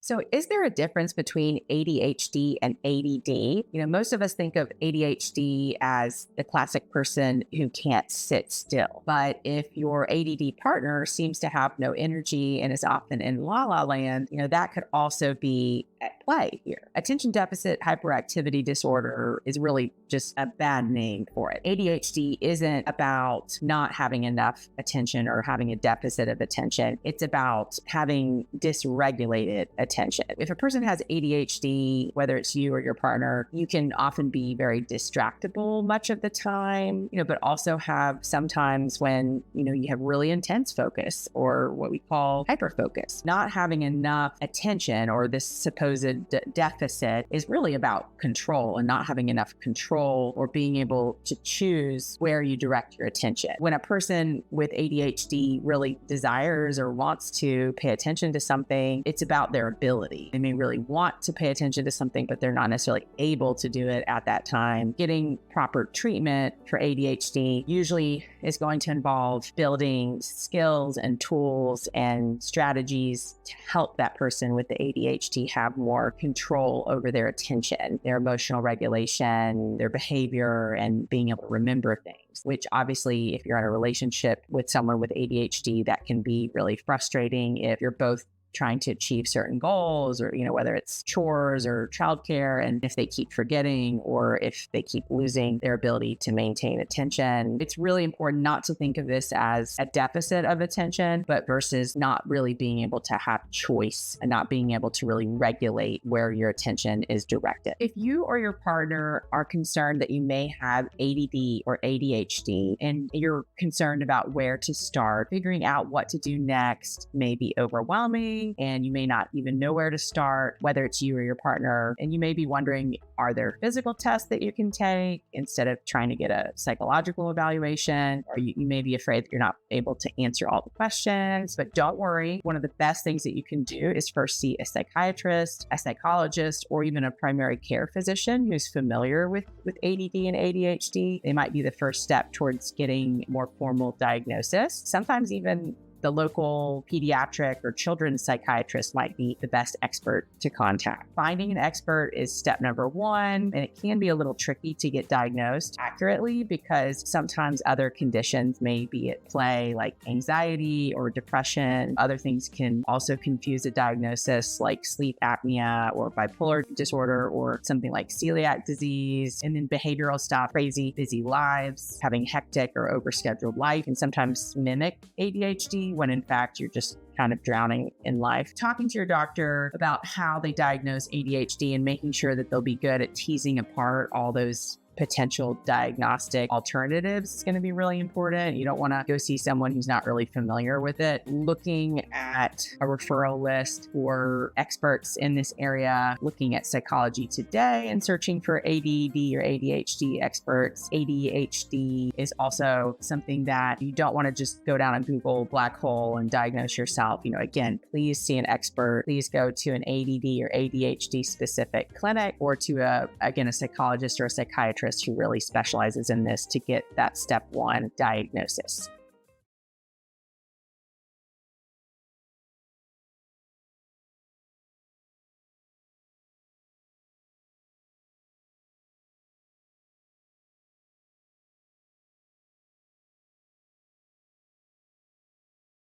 So is there a difference between ADHD and ADD? Most of us think of ADHD as the classic person who can't sit still. But if your ADD partner seems to have no energy and is often in la la land, that could also be at play here. Attention deficit hyperactivity disorder is really just a bad name for it. ADHD isn't about not having enough attention or having a deficit of attention. It's about having dysregulated attention. If a person has ADHD, whether it's you or your partner, you can often be very distractible much of the time, but also have sometimes when, you have really intense focus or what we call hyperfocus. Not having enough attention or this supposed deficit is really about control and not having enough control or being able to choose where you direct your attention. When a person with ADHD really desires or wants to pay attention to something, it's about their ability. They may really want to pay attention to something, but they're not necessarily able to do it at that time. Getting proper treatment for ADHD usually is going to involve building skills and tools and strategies to help that person with the ADHD have more control over their attention, their emotional regulation, their behavior, and being able to remember things, which obviously, if you're in a relationship with someone with ADHD, that can be really frustrating if you're both trying to achieve certain goals or, whether it's chores or childcare. And if they keep forgetting or if they keep losing their ability to maintain attention, it's really important not to think of this as a deficit of attention, but versus not really being able to have choice and not being able to really regulate where your attention is directed. If you or your partner are concerned that you may have ADD or ADHD and you're concerned about where to start, figuring out what to do next may be overwhelming, and you may not even know where to start, whether it's you or your partner. And you may be wondering, are there physical tests that you can take instead of trying to get a psychological evaluation? Or you may be afraid that you're not able to answer all the questions, but don't worry. One of the best things that you can do is first see a psychiatrist, a psychologist, or even a primary care physician who's familiar with ADD and ADHD. They might be the first step towards getting more formal diagnosis. Sometimes even the local pediatric or children's psychiatrist might be the best expert to contact. Finding an expert is step number one, and it can be a little tricky to get diagnosed accurately because sometimes other conditions may be at play, like anxiety or depression. Other things can also confuse a diagnosis, like sleep apnea or bipolar disorder or something like celiac disease. And then behavioral stuff, crazy, busy lives, having hectic or overscheduled life, and sometimes mimic ADHD when in fact you're just kind of drowning in life. Talking to your doctor about how they diagnose ADHD and making sure that they'll be good at teasing apart all those potential diagnostic alternatives is going to be really important. You don't want to go see someone who's not really familiar with it. Looking at a referral list for experts in this area, looking at Psychology Today and searching for ADD or ADHD experts. ADHD is also something that you don't want to just go down a Google black hole and diagnose yourself. Again, please see an expert. Please go to an ADD or ADHD specific clinic or to a psychologist or a psychiatrist who really specializes in this to get that step one diagnosis.